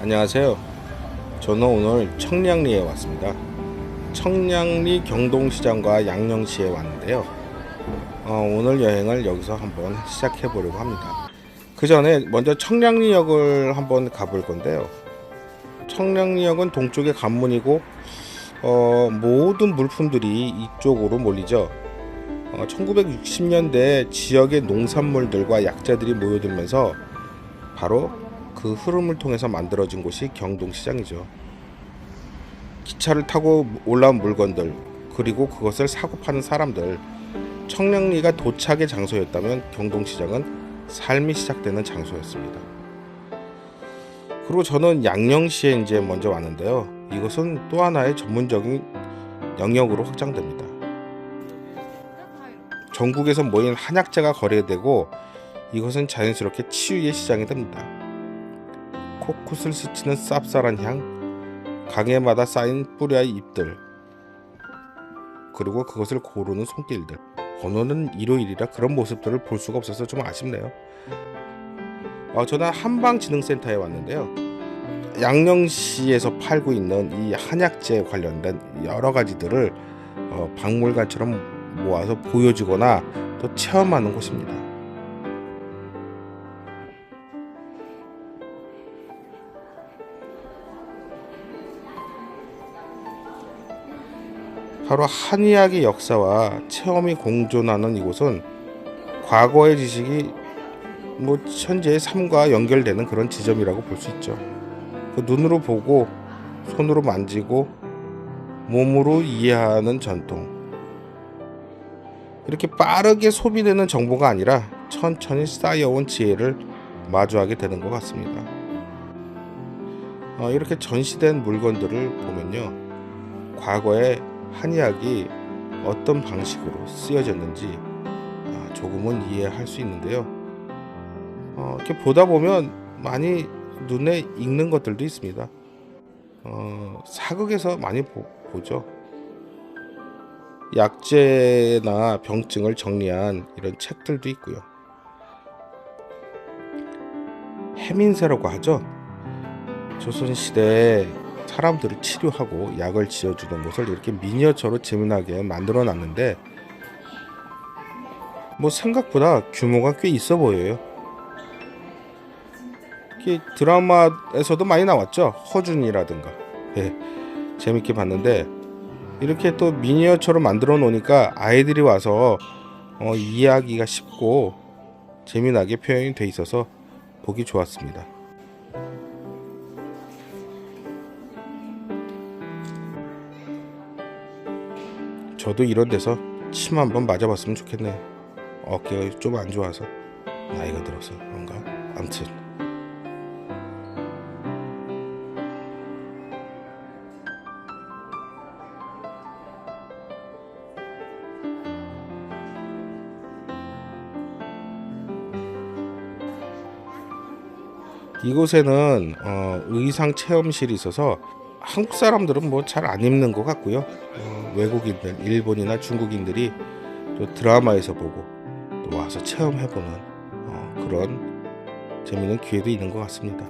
안녕하세요. 저는 오늘 청량리에 왔습니다. 청량리 경동시장과 양령시에 왔는데요. 오늘 여행을 여기서 한번 시작해 보려고 합니다. 그 전에 먼저 청량리역을 한번 가볼 건데요. 청량리역은 동쪽의 관문이고 모든 물품들이 이쪽으로 몰리죠. 1960년대 지역의 농산물들과 약재들이 모여들면서 바로 그 흐름을 통해서 만들어진 곳이 경동시장이죠. 기차를 타고 올라온 물건들, 그리고 그것을 사고 파는 사람들, 청량리가 도착의 장소였다면 경동시장은 삶이 시작되는 장소였습니다. 그리고 저는 양령시에 이제 먼저 왔는데요. 이것은 또 하나의 전문적인 영역으로 확장됩니다. 전국에서 모인 한약재가 거래되고 이것은 자연스럽게 치유의 시장이 됩니다. 코끝을 스치는 쌉쌀한 향, 가게마다 쌓인 뿌리의 잎들, 그리고 그것을 고르는 손길들. 오늘은 일요일이라 그런 모습들을 볼 수가 없어서 좀 아쉽네요. 저는 한방지능센터에 왔는데요. 양령시에서 팔고 있는 이 한약재 관련된 여러 가지들을 박물관처럼 모아서 보여주거나 또 체험하는 곳입니다. 바로 한의학의 역사와 체험이 공존하는 이곳은 과거의 지식이 현재의 삶과 연결되는 그런 지점이라고 볼 수 있죠. 그 눈으로 보고 손으로 만지고 몸으로 이해하는 전통. 이렇게 빠르게 소비되는 정보가 아니라 천천히 쌓여온 지혜를 마주하게 되는 것 같습니다. 이렇게 전시된 물건들을 보면요, 과거에 한의학이 어떤 방식으로 쓰여졌는지 조금은 이해할 수 있는데요. 이렇게 보다 보면 많이 눈에 익는 것들도 있습니다. 사극에서 많이 보죠. 약재나 병증을 정리한 이런 책들도 있고요. 해민세라고 하죠. 조선시대에 사람들을 치료하고 약을 지어주던 것을 이렇게 미니어처로 재미나게 만들어 놨는데 생각보다 규모가 꽤 있어 보여요. 드라마에서도 많이 나왔죠. 허준이라든가. 재밌게 봤는데 이렇게 또 미니어처로 만들어 놓으니까 아이들이 와서 이해하기가 쉽고 재미나게 표현이 돼 있어서 보기 좋았습니다. 저도 이런 데서 침 한번 맞아봤으면 좋겠네요. 어깨가 좀 안 좋아서, 나이가 들어서 그런가? 암튼 이곳에는 의상 체험실이 있어서 한국 사람들은 잘 안 입는 것 같고요. 외국인들, 일본이나 중국인들이 또 드라마에서 보고 또 와서 체험해보는 그런 재미있는 기회도 있는 것 같습니다.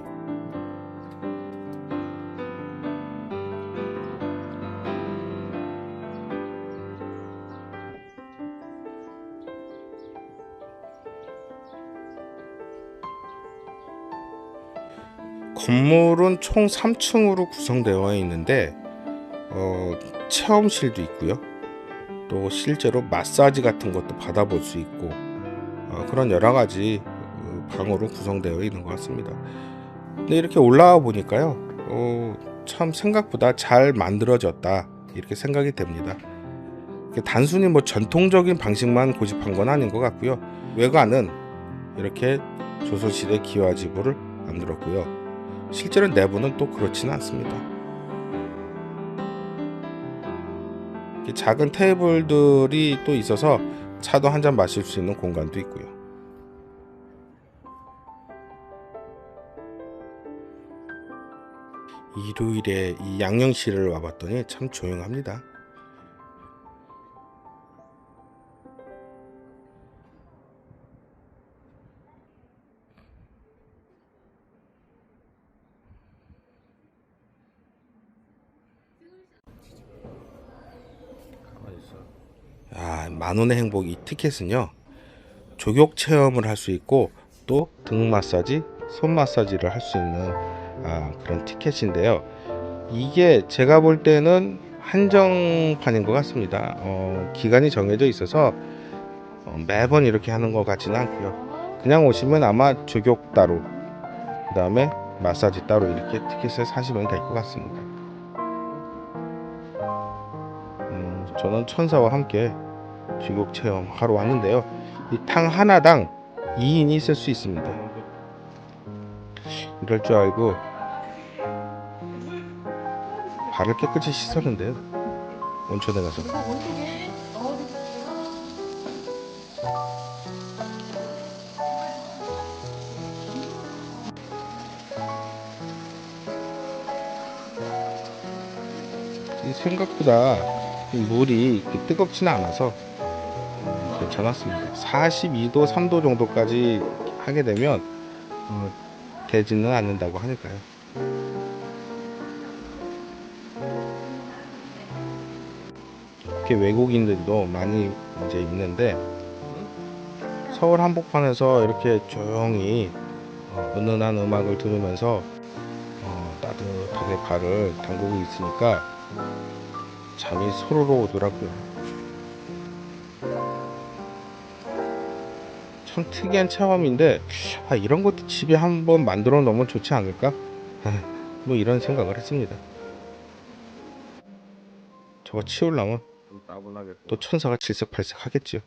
건물은 총 3층으로 구성되어 있는데 체험실도 있고요. 또 실제로 마사지 같은 것도 받아볼 수 있고 그런 여러 가지 방으로 구성되어 있는 것 같습니다. 근데 이렇게 올라와 보니까요, 참 생각보다 잘 만들어졌다 이렇게 생각이 됩니다. 단순히 전통적인 방식만 고집한 건 아닌 것 같고요. 외관은 이렇게 조선시대 기와집으를 만들었고요. 실제로 내부는 또 그렇지는 않습니다. 작은 테이블들이 또 있어서 차도 한잔 마실 수 있는 공간도 있고요. 일요일에 이 양령시를 와봤더니 참 조용합니다. 만원의 행복 이 티켓은요, 족욕 체험을 할 수 있고 또 등 마사지, 손 마사지를 할 수 있는 그런 티켓인데요. 이게 제가 볼 때는 한정판인 것 같습니다. 기간이 정해져 있어서 매번 이렇게 하는 것 같지는 않고요. 그냥 오시면 아마 족욕 따로, 그 다음에 마사지 따로 이렇게 티켓을 사시면 될 것 같습니다. 저는 천사와 함께 족욕 체험하러 왔는데요. 이 탕 하나당 2인이 있을 수 있습니다. 이럴 줄 알고 발을 깨끗이 씻었는데요, 온천에 가서. 생각보다 물이 뜨겁지는 않아서 괜찮았습니다. 42도, 3도 정도까지 하게 되면 되지는 않는다고 하니까요. 이렇게 외국인들도 많이 이제 있는데, 서울 한복판에서 이렇게 조용히 은은한 음악을 들으면서 따뜻하게 발을 담그고 있으니까 잠이 소로로 오더라고요. 참 특이한 체험인데, 이런 것도 집에 한번 만들어 놓으면 좋지 않을까? 뭐 이런 생각을 했습니다. 저거 치우려면 또 천사가 질색팔색 하겠지요.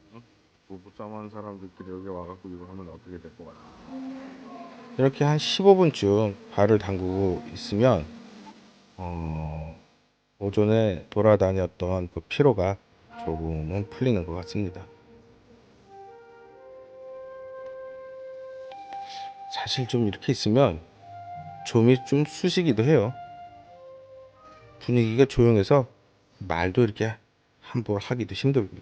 부부싸움한 사람들끼리 여기 와갖고 이거 하면 어떻게 될 것 같아? 이렇게 한 15분쯤 발을 담그고 있으면 오전에 돌아다녔던 그 피로가 조금은 풀리는 것 같습니다. 사실 좀 이렇게 있으면 좀이 좀 쑤시기도 해요. 분위기가 조용해서 말도 이렇게 함부로 하기도 힘들고.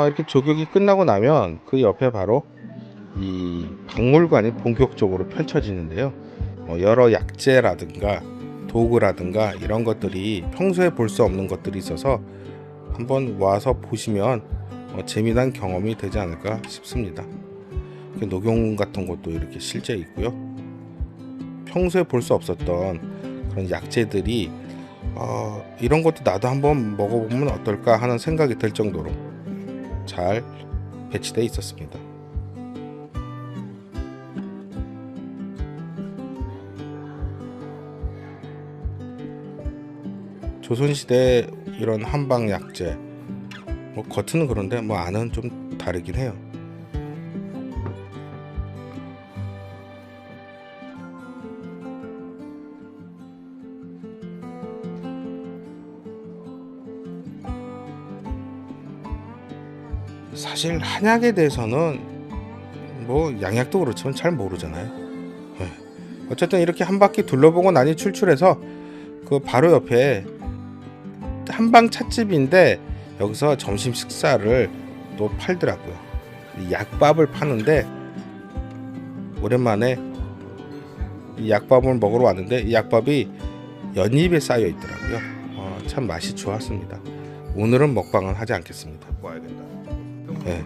이렇게 족욕이 끝나고 나면 그 옆에 바로 이 박물관이 본격적으로 펼쳐지는데요. 여러 약재라든가 도구라든가 이런 것들이 평소에 볼 수 없는 것들이 있어서 한번 와서 보시면 재미난 경험이 되지 않을까 싶습니다. 녹용 같은 것도 이렇게 실제 있고요. 평소에 볼 수 없었던 그런 약재들이 이런 것도 나도 한번 먹어보면 어떨까 하는 생각이 들 정도로 잘 배치되어 있었습니다. 조선시대 이런 한방 약재, 뭐 겉은 그런데 뭐 안은 좀 다르긴 해요. 사실 한약에 대해서는 뭐 양약도 그렇지만 잘 모르잖아요. 어쨌든 이렇게 한 바퀴 둘러보고 나니 출출해서 그 바로 옆에 한방 찻집인데 여기서 점심 식사를 또 팔더라고요. 약밥을 파는데 오랜만에 이 약밥을 먹으러 왔는데 이 약밥이 연잎에 쌓여 있더라고요. 참 맛이 좋았습니다. 오늘은 먹방은 하지 않겠습니다. 와야겠다. 네.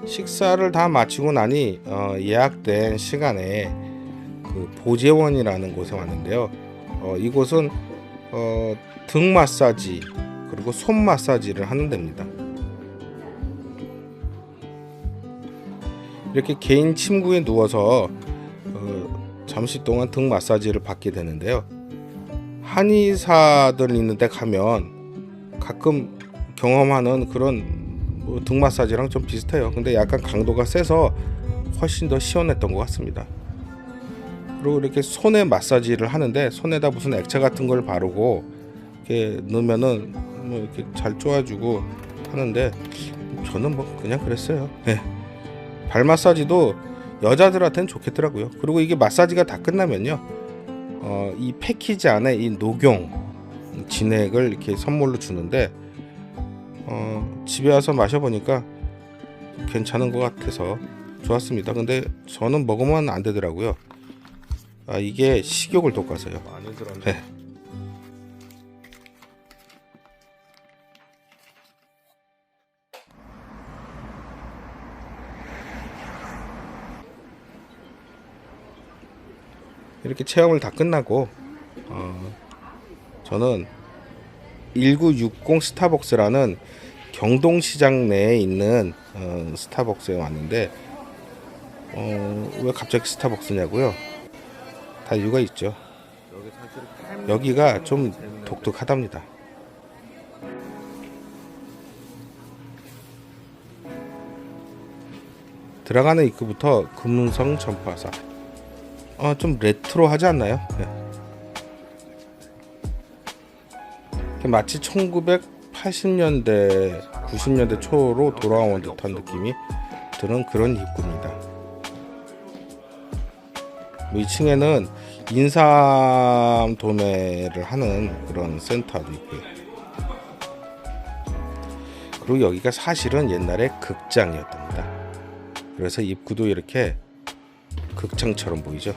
식사를 다 마치고 나니 예약된 시간에 그 보재원이라는 곳에 왔는데요. 이곳은 등 마사지 그리고 손 마사지를 하는 데입니다. 이렇게 개인 침구에 누워서 잠시 동안 등 마사지를 받게 되는데요. 한의사들 있는 데 가면 가끔 경험하는 그런 등 마사지랑 좀 비슷해요. 근데 약간 강도가 세서 훨씬 더 시원했던 것 같습니다. 그리고 이렇게 손에 마사지를 하는데 손에다 무슨 액체 같은 걸 바르고 이렇게 넣으면은 뭐 이렇게 잘 쪼아주고 하는데 저는 뭐 그냥 그랬어요. 네. 발 마사지도 여자들한테는 좋겠더라고요. 그리고 이게 마사지가 다 끝나면요, 이 패키지 안에 이 녹용 진액을 이렇게 선물로 주는데 집에 와서 마셔보니까 괜찮은 것 같아서 좋았습니다. 근데 저는 먹으면 안 되더라고요. 이게 식욕을 돋궈서요. 많이 들었네. 네. 이렇게 체험을 다 끝나고 저는 1960 스타벅스라는 경동시장 내에 있는 스타벅스에 왔는데 왜 갑자기 스타벅스냐고요? 다 이유가 있죠. 여기 사실 여기가 좀 독특하답니다. 들어가는 입구부터 금운성 전파사. 좀 레트로하지 않나요? 네. 마치 1980년대, 90년대 초로 돌아온 듯한 느낌이 드는 그런 입구입니다. 2층에는 인삼 도매를 하는 그런 센터도 있고요. 그리고 여기가 사실은 옛날에 극장이었답니다. 그래서 입구도 이렇게 극장처럼 보이죠.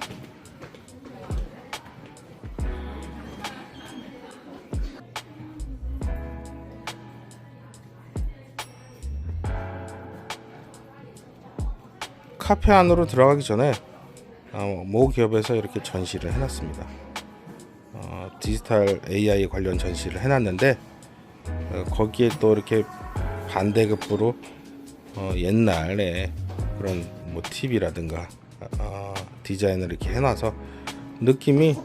카페 안으로 들어가기 전에 모 기업에서 이렇게 전시를 해놨습니다. 디지털 AI 관련 전시를 해놨는데 거기에 또 이렇게 반대급부로 옛날에 그런 뭐 TV라든가 디자인을 이렇게 해놔서 느낌이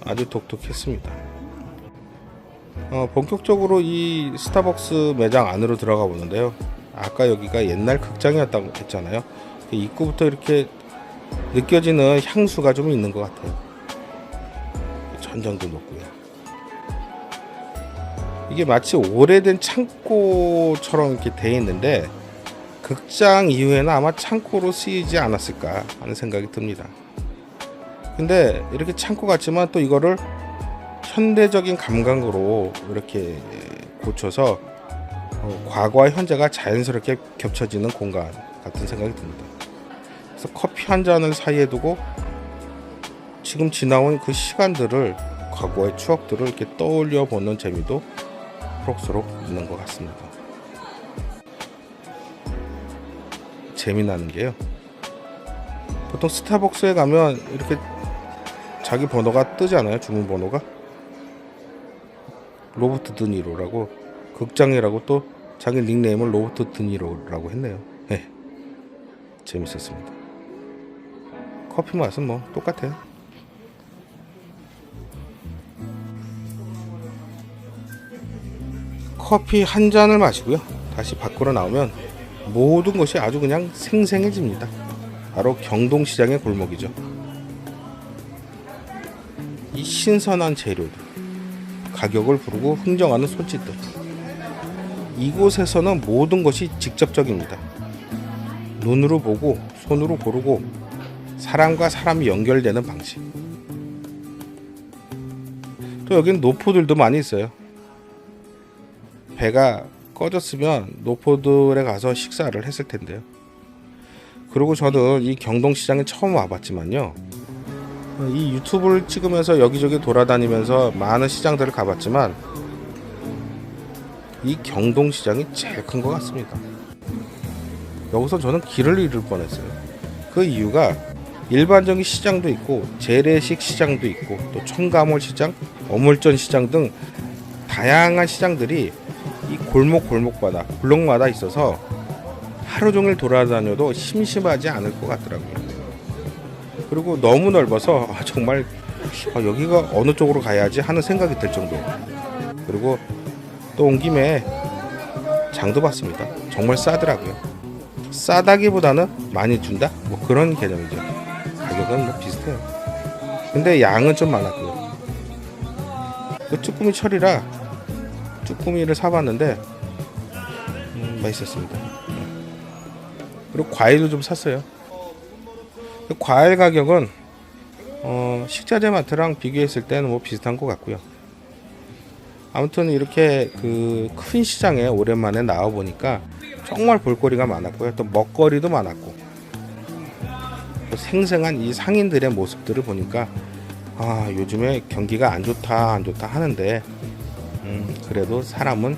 아주 독특했습니다. 본격적으로 이 스타벅스 매장 안으로 들어가 보는데요. 아까 여기가 옛날 극장이었다고 했잖아요. 입구부터 이렇게 느껴지는 향수가 좀 있는 것 같아요. 천장도 높고요. 이게 마치 오래된 창고처럼 이렇게 돼 있는데 극장 이후에는 아마 창고로 쓰이지 않았을까 하는 생각이 듭니다. 근데 이렇게 창고 같지만 또 이거를 현대적인 감각으로 이렇게 고쳐서 과거와 현재가 자연스럽게 겹쳐지는 공간 같은 생각이 듭니다. 그래서 커피 한 잔을 사이에 두고 지금 지나온 그 시간들을, 과거의 추억들을 이렇게 떠올려 보는 재미도 그럭저럭 있는 것 같습니다. 재미나는 게요, 보통 스타벅스에 가면 이렇게 자기 번호가 뜨잖아요. 주문 번호가 로버트 드니로라고, 극장이라고 또 자기 닉네임을 로버트 드니로라고 했네요. 네, 재밌었습니다. 커피 맛은 뭐 똑같아요. 커피 한 잔을 마시고요, 다시 밖으로 나오면 모든 것이 아주 그냥 생생해집니다. 바로 경동시장의 골목이죠. 이 신선한 재료들, 가격을 부르고 흥정하는 손짓들, 이곳에서는 모든 것이 직접적입니다. 눈으로 보고 손으로 고르고 사람과 사람이 연결되는 방식. 또 여기는 노포들도 많이 있어요. 배가 꺼졌으면 노포들에 가서 식사를 했을 텐데요. 그리고 저는 이 경동시장에 처음 와봤지만요, 이 유튜브를 찍으면서 여기저기 돌아다니면서 많은 시장들을 가봤지만 이 경동시장이 제일 큰 것 같습니다. 여기서 저는 길을 잃을 뻔했어요. 그 이유가 일반적인 시장도 있고 재래식 시장도 있고 또 청가몰 시장, 어물전 시장 등 다양한 시장들이 이 골목마다 블록마다 있어서 하루 종일 돌아다녀도 심심하지 않을 것 같더라고요. 그리고 너무 넓어서 정말 여기가 어느 쪽으로 가야지 하는 생각이 들 정도. 그리고 또 온 김에 장도 봤습니다. 정말 싸더라고요. 싸다기보다는 많이 준다? 뭐 그런 개념이죠. 가격은 뭐 비슷해요. 근데 양은 좀 많았고요. 그 쭈꾸미 철이라 쭈꾸미를 사봤는데 맛있었습니다. 그리고 과일도 좀 샀어요. 과일 가격은 식자재 마트랑 비교했을 때는 뭐 비슷한 것 같고요. 아무튼 이렇게 그 큰 시장에 오랜만에 나와 보니까 정말 볼거리가 많았고요. 또 먹거리도 많았고, 또 생생한 이 상인들의 모습들을 보니까 요즘에 경기가 안 좋다 하는데 그래도 사람은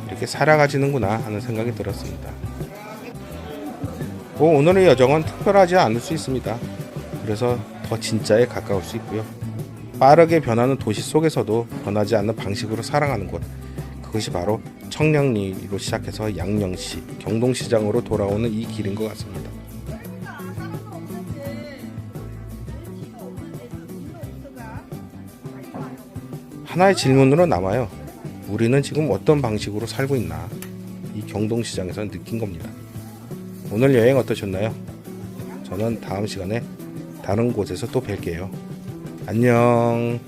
이렇게 살아가지는구나 하는 생각이 들었습니다. 오늘의 여정은 특별하지 않을 수 있습니다. 그래서 더 진짜에 가까울 수 있고요. 빠르게 변하는 도시 속에서도 변하지 않는 방식으로 살아가는 곳, 그것이 바로 청량리로 시작해서 양령시, 경동시장으로 돌아오는 이 길인 것 같습니다. 하나의 질문으로 남아요. 우리는 지금 어떤 방식으로 살고 있나? 이 경동시장에서 느낀 겁니다. 오늘 여행 어떠셨나요? 저는 다음 시간에 다른 곳에서 또 뵐게요. 안녕.